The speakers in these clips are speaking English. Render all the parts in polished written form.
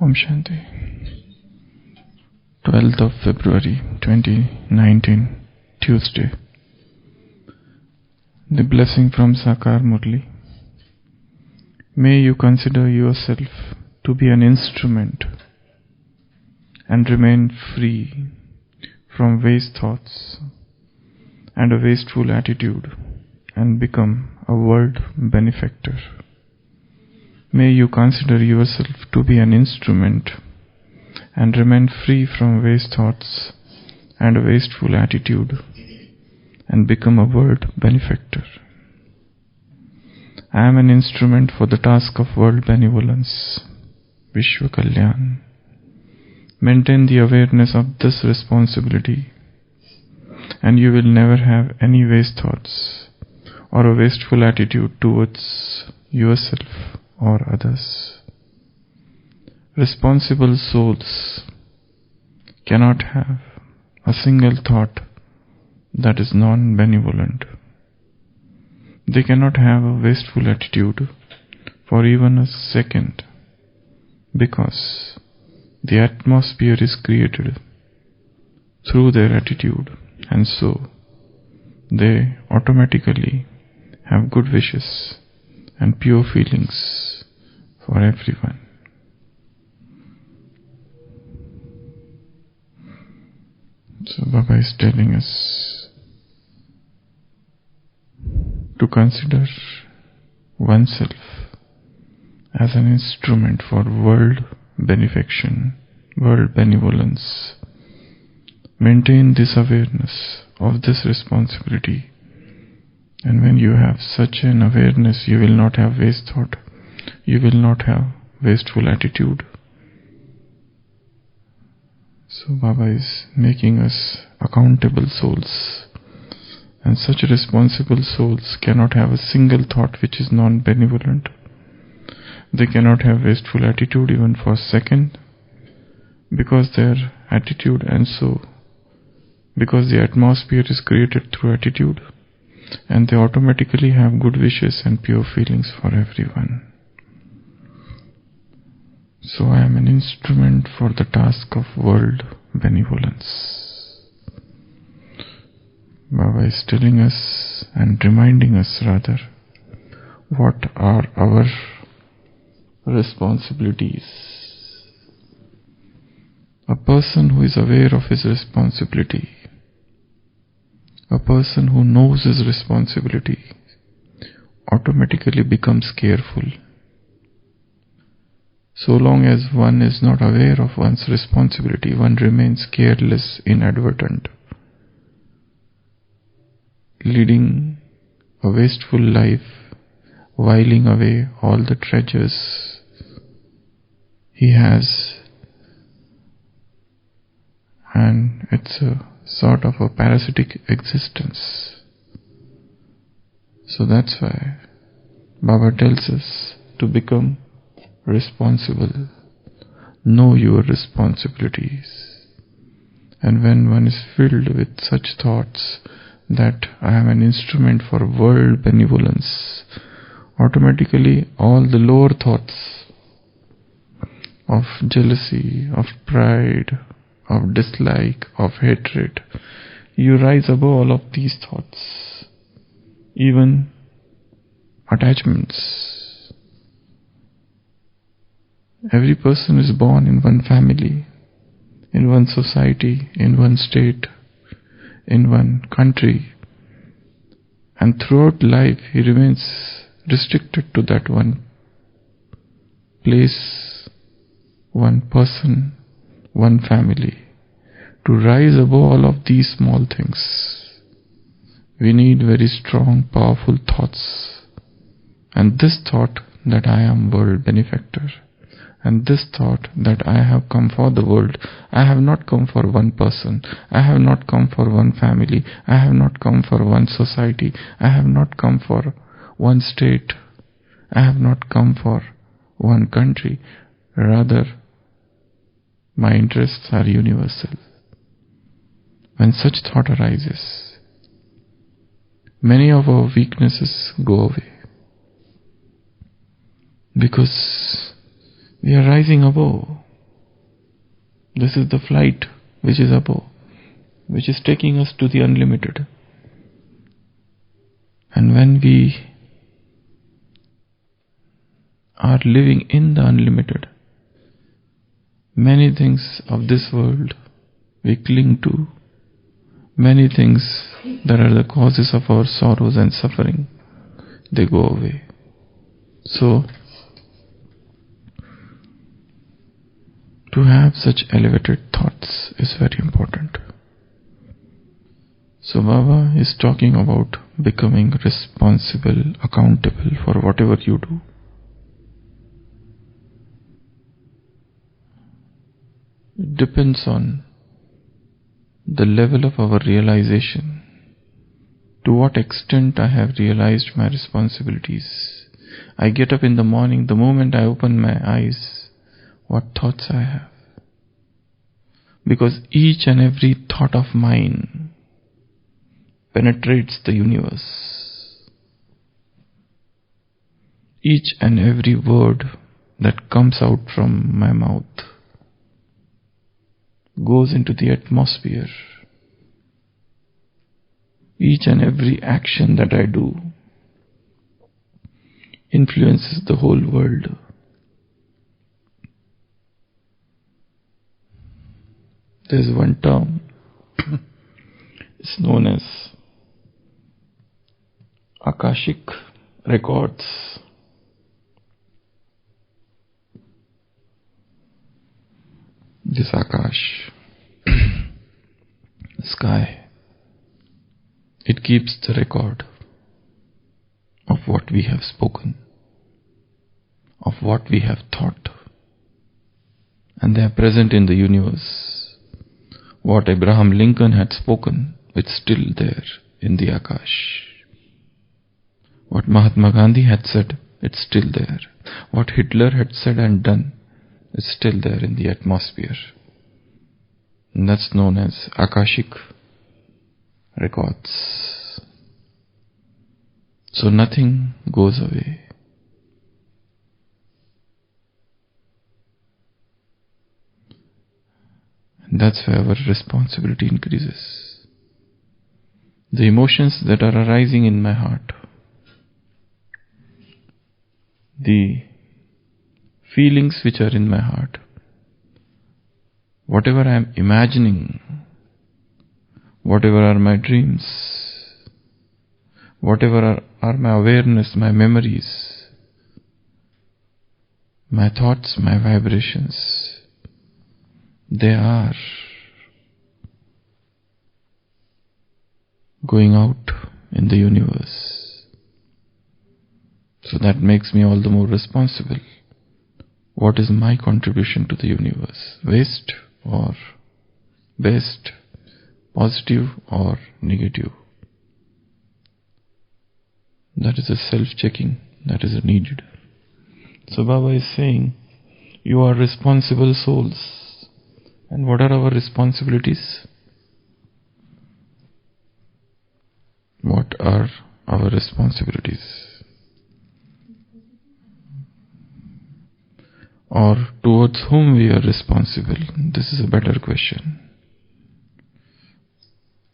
Om Shanti. 12th of February 2019, Tuesday. The blessing from Sakar Murli. May you consider yourself to be an instrument and remain free from waste thoughts and a wasteful attitude and become a world benefactor. May you consider yourself to be an instrument and remain free from waste thoughts and a wasteful attitude and become a world benefactor. I am an instrument for the task of world benevolence, Vishwa Kalyan. Maintain the awareness of this responsibility and you will never have any waste thoughts or a wasteful attitude towards yourself or others. Responsible souls cannot have a single thought that is non-benevolent. They cannot have a wasteful attitude for even a second because the atmosphere is created through their attitude, and so they automatically have good wishes and pure feelings for everyone. So Baba is telling us to consider oneself as an instrument for world benefaction, world benevolence. Maintain this awareness of this responsibility, and when you have such an awareness, you will not have waste thought, you will not have wasteful attitude. So Baba is making us accountable souls, and such responsible souls cannot have a single thought which is non-benevolent. They cannot have wasteful attitude even for a second, because their attitude, and so because the atmosphere is created through attitude, and they automatically have good wishes and pure feelings for everyone. So I am an instrument for the task of world benevolence. Baba is telling us and reminding us rather what are our responsibilities. A person who is aware of his responsibility, a person who knows his responsibility, automatically becomes careful. So long as one is not aware of one's responsibility, one remains careless, inadvertent, leading a wasteful life, whiling away all the treasures he has, and it's a sort of a parasitic existence. So that's why Baba tells us to become responsible. Know your responsibilities. And when one is filled with such thoughts that I am an instrument for world benevolence, automatically all the lower thoughts of jealousy, of pride, of dislike, of hatred, you rise above all of these thoughts, even attachments. Every person is born in one family, in one society, in one state, in one country, and throughout life he remains restricted to that one place, one person, one family. To rise above all of these small things, we need very strong, powerful thoughts. And this thought that I am world benefactor, and this thought that I have come for the world, I have not come for one person, I have not come for one family, I have not come for one society, I have not come for one state, I have not come for one country. Rather, my interests are universal. When such thought arises, many of our weaknesses go away, because we are rising above This is the flight which is above, which is taking us to the unlimited. And when we are living in the unlimited, many things of this world we cling to, many things that are the causes of our sorrows and suffering, they go away. So, to have such elevated thoughts is very important. So Baba is talking about becoming responsible, accountable for whatever you do. It depends on the level of our realization. To what extent I have realized my responsibilities. I get up in the morning, the moment I open my eyes, what thoughts I have. Because each and every thought of mine penetrates the universe. Each and every word that comes out from my mouth goes into the atmosphere. Each and every action that I do influences the whole world. There is one term, it's known as Akashic records. This Akash, sky, it keeps the record of what we have spoken, of what we have thought, and they are present in the universe. What Abraham Lincoln had spoken, it's still there in the Akash. What Mahatma Gandhi had said, it's still there. What Hitler had said and done, it's still there in the atmosphere. And that's known as Akashic records. So nothing goes away. And that's where our responsibility increases. The emotions that are arising in my heart, the feelings which are in my heart, whatever I am imagining, whatever are my dreams, whatever are my awareness, my memories, my thoughts, my vibrations, they are going out in the universe. So that makes me all the more responsible. What is my contribution to the universe? Waste or best? Positive or negative? That is a self-checking that is needed. So Baba is saying, you are responsible souls. And what are our responsibilities? What are our responsibilities? Or towards whom we are responsible? This is a better question.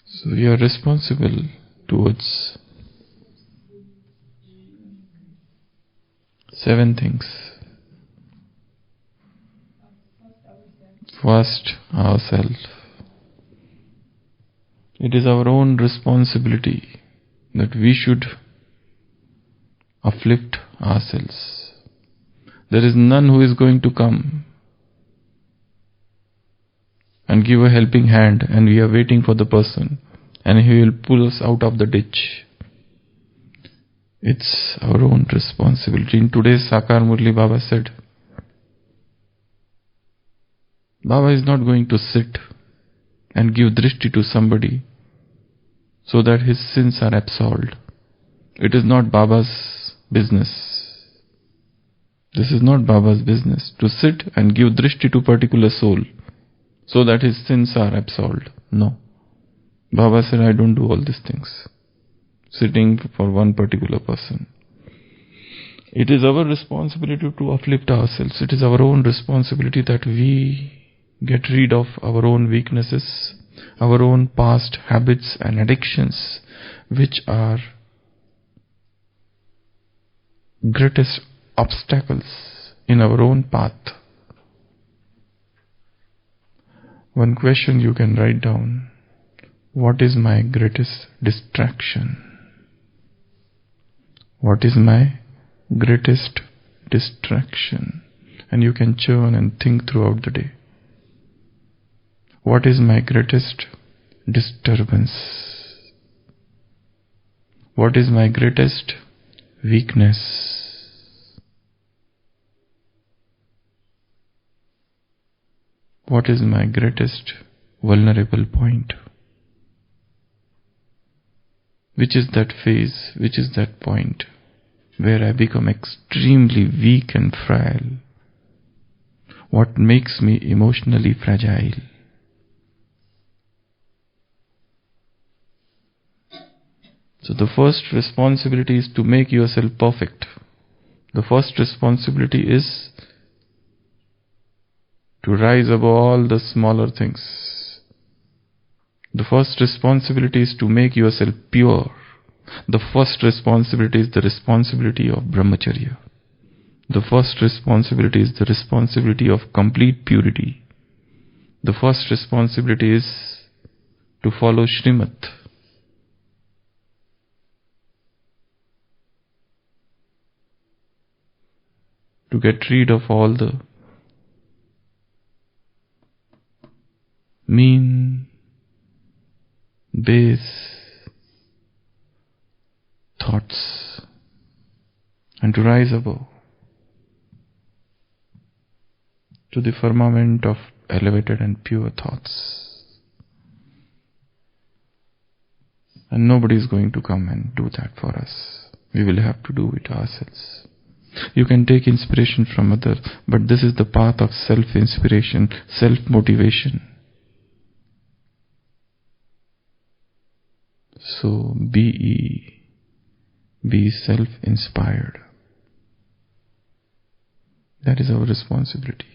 So we are responsible towards 7 things. First, ourselves. It is our own responsibility that we should uplift ourselves. There is none who is going to come and give a helping hand and we are waiting for the person and he will pull us out of the ditch. It's our own responsibility. In today's Sakar Murli, Baba said, Baba is not going to sit and give drishti to somebody so that his sins are absolved. It is not Baba's business. This is not Baba's business to sit and give drishti to particular soul so that his sins are absolved. No. Baba said, I don't do all these things. Sitting for one particular person. It is our responsibility to uplift ourselves. It is our own responsibility that we get rid of our own weaknesses, our own past habits and addictions, which are greatest obstacles in our own path. One question you can write down: what is my greatest distraction? What is my greatest distraction? And you can churn and think throughout the day. What is my greatest disturbance? What is my greatest weakness? What is my greatest vulnerable point? Which is that phase, which is that point where I become extremely weak and frail? What makes me emotionally fragile? So the first responsibility is to make yourself perfect. The first responsibility is to rise above all the smaller things. The first responsibility is to make yourself pure. The first responsibility is the responsibility of brahmacharya. The first responsibility is the responsibility of complete purity. The first responsibility is to follow Srimad. To get rid of all the mean, base thoughts and to rise above to the firmament of elevated and pure thoughts. And nobody is going to come and do that for us. We will have to do it ourselves. You can take inspiration from others, but this is the path of self-inspiration, self-motivation. So be self-inspired. That is our responsibility.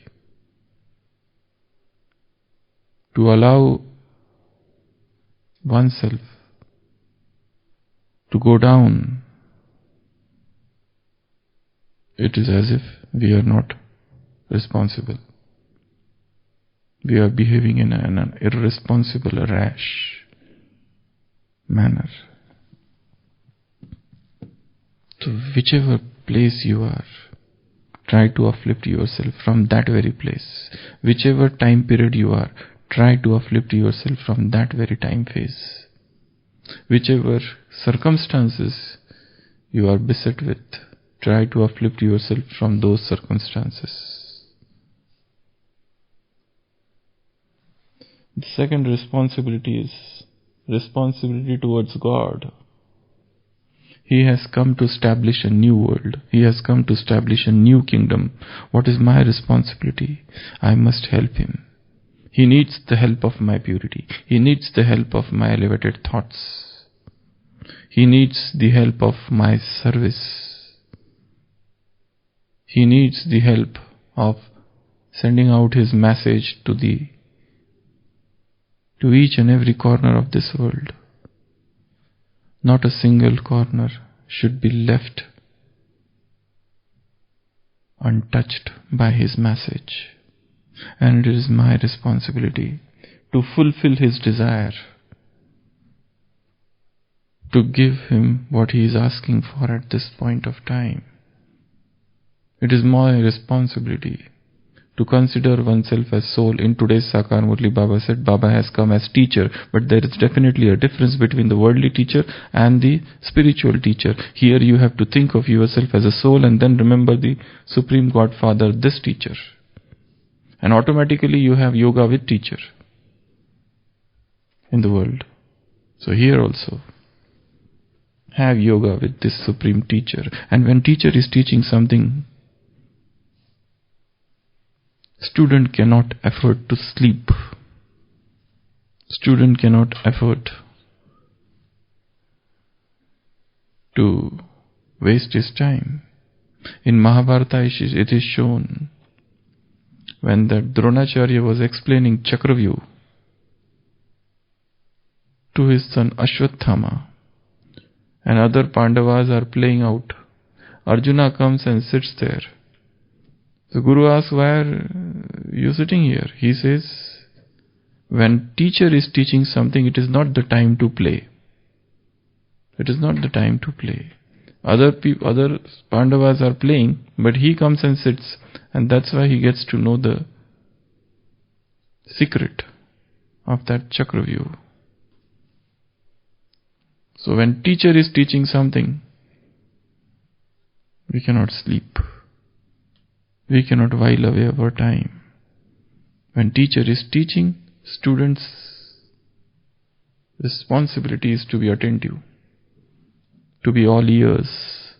To allow oneself to go down, it is as if we are not responsible. We are behaving in an irresponsible, rash manner. So whichever place you are, try to uplift yourself from that very place. Whichever time period you are, try to uplift yourself from that very time phase. Whichever circumstances you are beset with, try to uplift yourself from those circumstances. The second responsibility is responsibility towards God. He has come to establish a new world. He has come to establish a new kingdom. What is my responsibility? I must help him. He needs the help of my purity. He needs the help of my elevated thoughts. He needs the help of my service. He needs the help of sending out his message to each and every corner of this world. Not a single corner should be left untouched by his message. And it is my responsibility to fulfill his desire, to give him what he is asking for at this point of time. It is my responsibility to consider oneself as soul. In today's Sakar Murli, Baba said Baba has come as teacher, but there is definitely a difference between the worldly teacher and the spiritual teacher. Here you have to think of yourself as a soul and then remember the Supreme Godfather, this teacher. And automatically you have yoga with teacher in the world. So here also have yoga with this supreme teacher. And when teacher is teaching something, student cannot afford to sleep. Student cannot afford to waste his time. In Mahabharata it is shown when that Dronacharya was explaining Chakravyu to his son Ashwathama, and other Pandavas are playing out, Arjuna comes and sits there. The Guru asks, why are you sitting here? He says, when teacher is teaching something, it is not the time to play. It is not the time to play. Other Pandavas are playing, but he comes and sits, and that's why he gets to know the secret of that Chakravyu. So when teacher is teaching something, we cannot sleep. We cannot while away our time. When teacher is teaching, students' responsibility is to be attentive, to be all ears,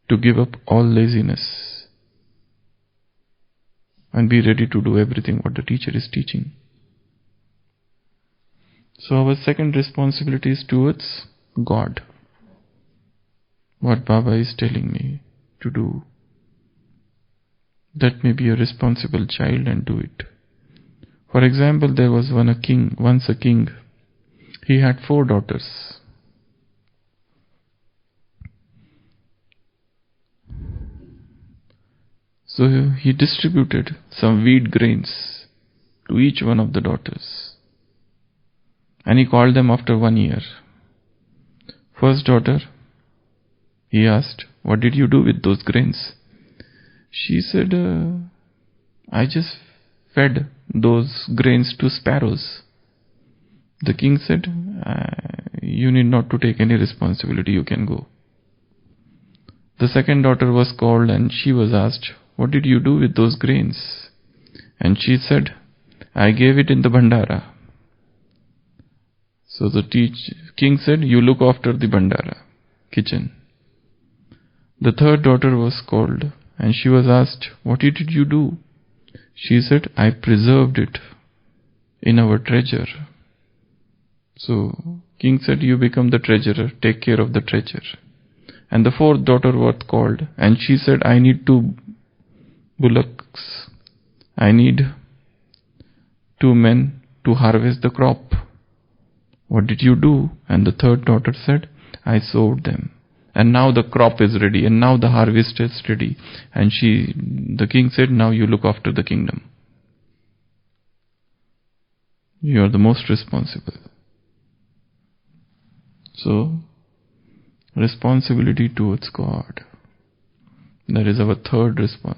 to give up all laziness, and be ready to do everything what the teacher is teaching. So our second responsibility is towards God. What Baba is telling me to do, let me be a responsible child and do it. For example, there was once a king. He had 4 daughters. So he distributed some wheat grains to each one of the daughters. And he called them after 1 year. First daughter, he asked, what did you do with those grains? She said, I just fed those grains to sparrows. The king said, you need not to take any responsibility, you can go. The second daughter was called and she was asked, what did you do with those grains? And she said, I gave it in the Bhandara. So the king said, you look after the Bhandara kitchen. The third daughter was called and she was asked, what did you do? She said, I preserved it in our treasure. So king said, you become the treasurer, take care of the treasure. And the fourth daughter was called and she said, I need 2 bullocks. I need 2 men to harvest the crop. What did you do? And the third daughter said, I sowed them. And now the crop is ready, and now the harvest is ready. And the king said, now you look after the kingdom. You are the most responsible. So, responsibility towards God. That is our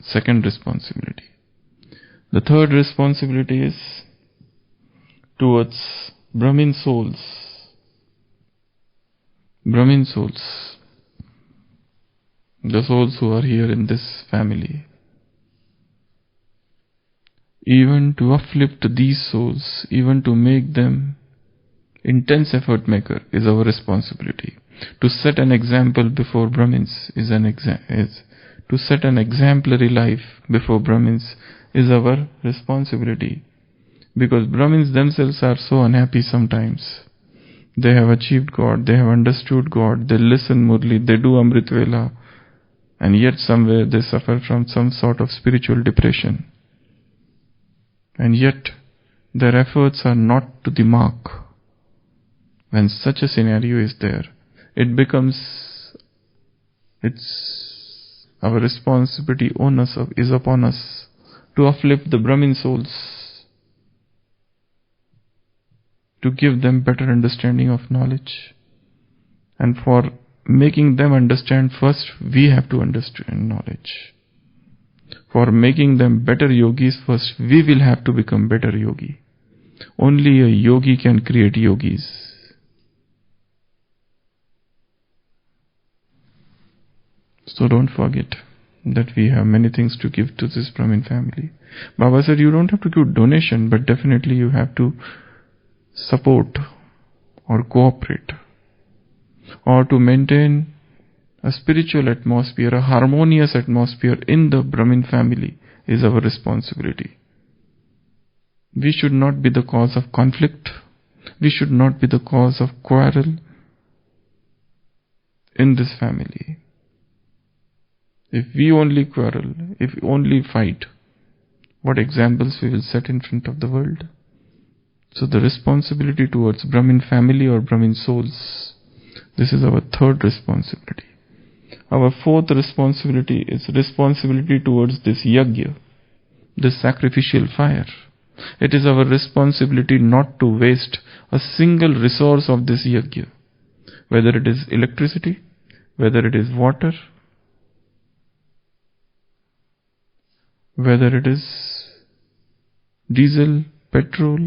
second responsibility. The third responsibility is towards Brahmin souls. Brahmin souls. The souls who are here in this family. Even to uplift these souls, even to make them intense effort maker is our responsibility. To set an example before Brahmins to set an exemplary life before Brahmins is our responsibility. Because Brahmins themselves are so unhappy sometimes. They have achieved God, they have understood God, they listen Murli, they do Amrit Vela, and yet somewhere they suffer from some sort of spiritual depression. And yet their efforts are not to the mark. When such a scenario is there, our responsibility is upon us to uplift the Brahmin souls, to give them better understanding of knowledge. And for making them understand, first we have to understand knowledge. For making them better yogis, first we will have to become better yogi. Only a yogi can create yogis. So don't forget that we have many things to give to this Brahmin family. Baba said you don't have to give donation, but definitely you have to support or cooperate, or to maintain a spiritual atmosphere, a harmonious atmosphere in the Brahmin family is our responsibility. We should not be the cause of conflict. We should not be the cause of quarrel in this family. If we only quarrel, if we only fight, What examples we will set in front of the world. So the responsibility towards Brahmin family or Brahmin souls, this is our third responsibility. Our fourth responsibility is responsibility towards this yajna, this sacrificial fire. It is our responsibility not to waste a single resource of this yajna, whether it is electricity, whether it is water, whether it is diesel, petrol,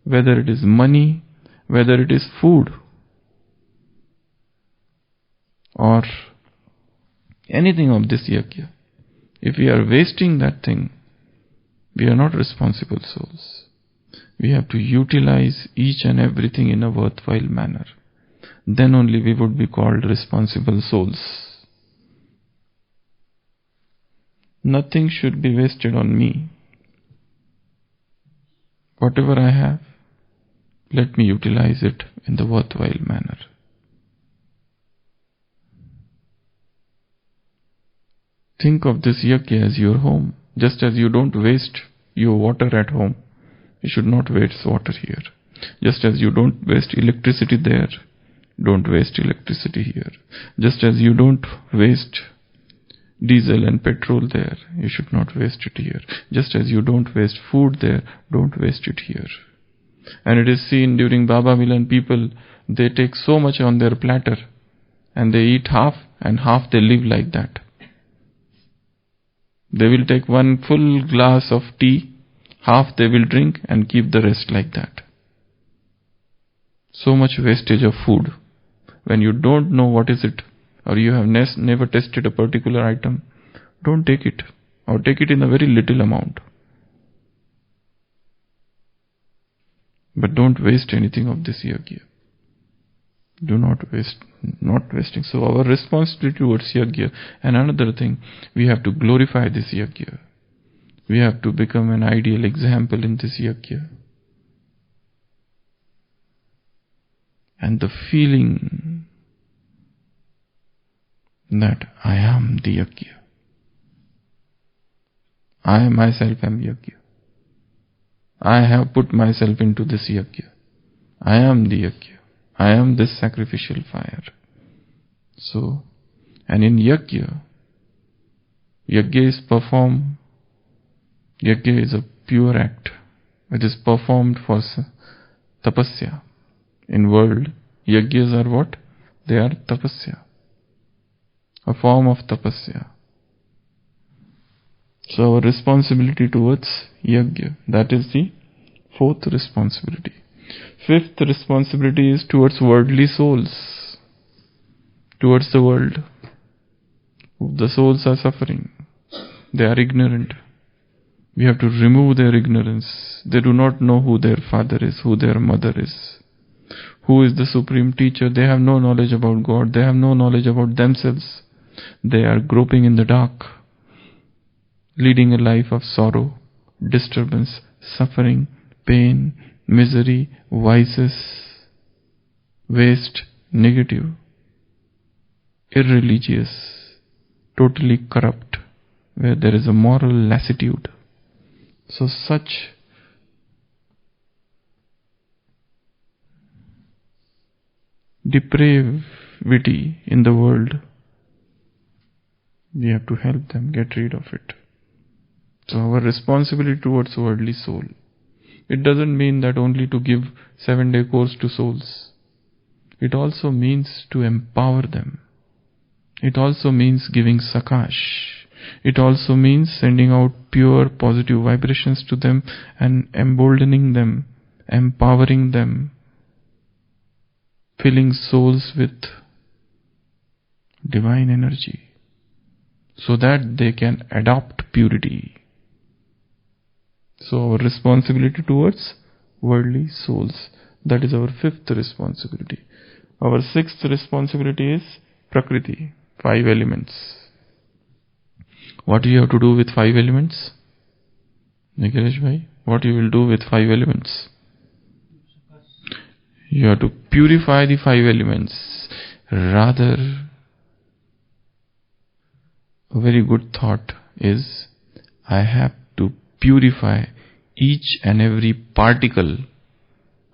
whether it is money, whether it is food, or anything of this yajna. If we are wasting that thing, we are not responsible souls. We have to utilize each and everything in a worthwhile manner. Then only we would be called responsible souls. Nothing should be wasted on me. Whatever I have, let me utilize it in the worthwhile manner. Think of this yajna as your home. Just as you don't waste your water at home, you should not waste water here. Just as you don't waste electricity there, don't waste electricity here. Just as you don't waste diesel and petrol there, you should not waste it here. Just as you don't waste food there, don't waste it here. And it is seen during Baba Milan, people, they take so much on their platter and they eat half and half they live like that. They will take one full glass of tea, half they will drink and keep the rest like that. So much wastage of food. When you don't know what is it, or you have never tested a particular item, don't take it, or take it in a very little amount. But don't waste anything of this yajna. Do not waste, not wasting. So our responsibility towards yajna, and another thing, we have to glorify this yajna. We have to become an ideal example in this yajna. And the feeling that I am the yajna. I myself am yajna. I have put myself into this yajna. I am the yajna. I am this sacrificial fire. So, and in yajna is performed, yajna is a pure act. It is performed for tapasya. In world, yajnas are what? They are tapasya. A form of tapasya. So our responsibility towards yajna, that is the fourth responsibility. Fifth responsibility is towards worldly souls, towards the world. The souls are suffering. They are ignorant. We have to remove their ignorance. They do not know who their father is, who their mother is, who is the supreme teacher. They have no knowledge about God. They have no knowledge about themselves. They are groping in the dark, leading a life of sorrow, disturbance, suffering, pain, misery, vices, waste, negative, irreligious, totally corrupt, where there is a moral lassitude. So such depravity in the world, we have to help them get rid of it. So our responsibility towards worldly soul, it doesn't mean that only to give 7-day course to souls. It also means to empower them. It also means giving sakash. It also means sending out pure positive vibrations to them and emboldening them, empowering them, filling souls with divine energy so that they can adopt purity. So our responsibility towards worldly souls, that is our fifth responsibility. Our sixth responsibility is Prakriti, 5 elements. What do you have to do with 5 elements? Nikhilesh bhai, what you will do with 5 elements? You have to purify the 5 elements. Rather, a very good thought is, I have to purify each and every particle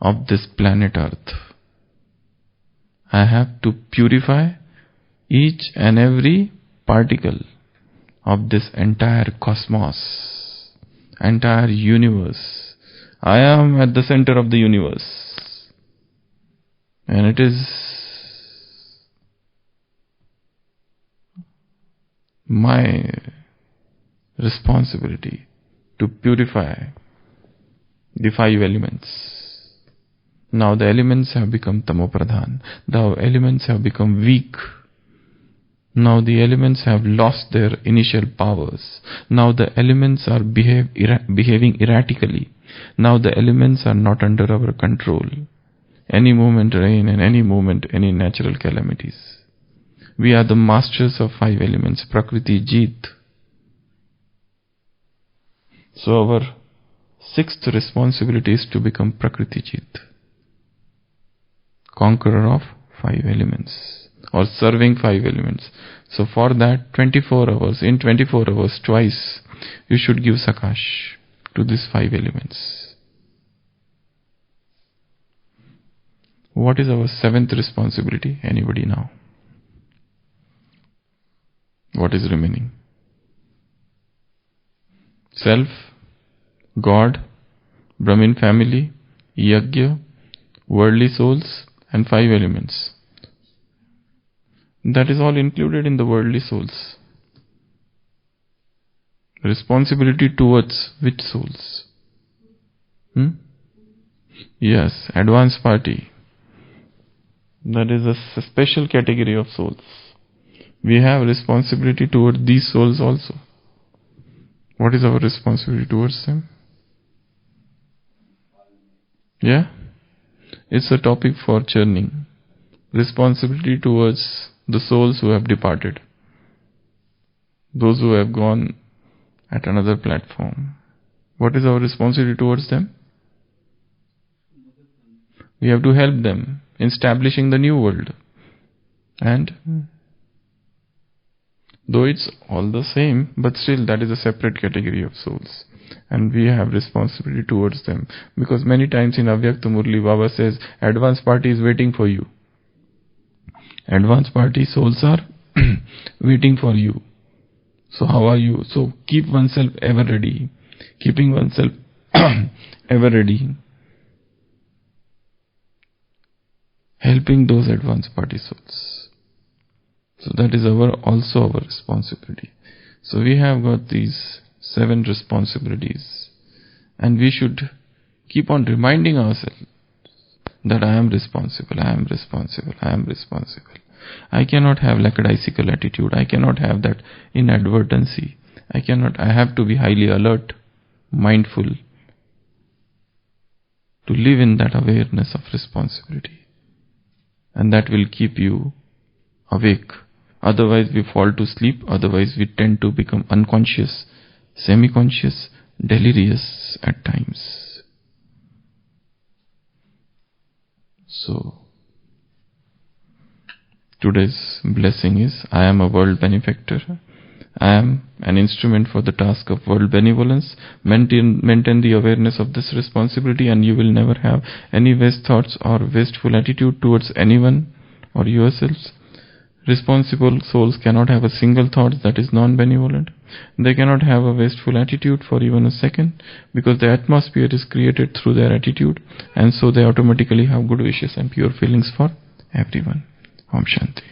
of this planet Earth. I have to purify each and every particle of this entire cosmos, entire universe. I am at the center of the universe, and it is my responsibility to purify the 5 elements. Now the elements have become tamopradhan. The elements have become weak. Now the elements have lost their initial powers. Now the elements are behaving erratically. Now the elements are not under our control. Any moment rain and any moment any natural calamities. We are the masters of 5 elements. Prakriti Jeet. So our 6th responsibility is to become Prakriti Jeet, conqueror of 5 elements, or serving 5 elements. So for that, 24 hours, in 24 hours twice, you should give Sakash to these 5 elements. What is our 7th responsibility? Anybody now? What is remaining? Self, God, Brahmin family, Yajna, worldly souls, and 5 elements. That is all included in the worldly souls. Responsibility towards which souls? Yes, advanced party. That is a special category of souls. We have responsibility toward these souls also. What is our responsibility towards them? Yeah? It's a topic for churning. Responsibility towards the souls who have departed. Those who have gone at another platform. What is our responsibility towards them? We have to help them in establishing the new world. And though it's all the same, but still that is a separate category of souls. And we have responsibility towards them. Because many times in Avyakta Murli, Baba says, advanced party is waiting for you. Advanced party souls are waiting for you. So how are you? So keep oneself ever ready. Keeping oneself ever ready. Helping those advanced party souls. So that is also our responsibility. So we have got these 7 responsibilities, and we should keep on reminding ourselves that I am responsible, I am responsible, I am responsible. I cannot have lackadaisical attitude. I cannot have that inadvertency. I have to be highly alert, mindful, to live in that awareness of responsibility. And that will keep you awake. Otherwise we fall to sleep. Otherwise we tend to become unconscious, semi-conscious, delirious at times. So, today's blessing is, I am a world benefactor. I am an instrument for the task of world benevolence. Maintain the awareness of this responsibility, and you will never have any waste thoughts or wasteful attitude towards anyone or yourselves. Responsible souls cannot have a single thought that is non-benevolent. They cannot have a wasteful attitude for even a second, because the atmosphere is created through their attitude, and so they automatically have good wishes and pure feelings for everyone. Om Shanti.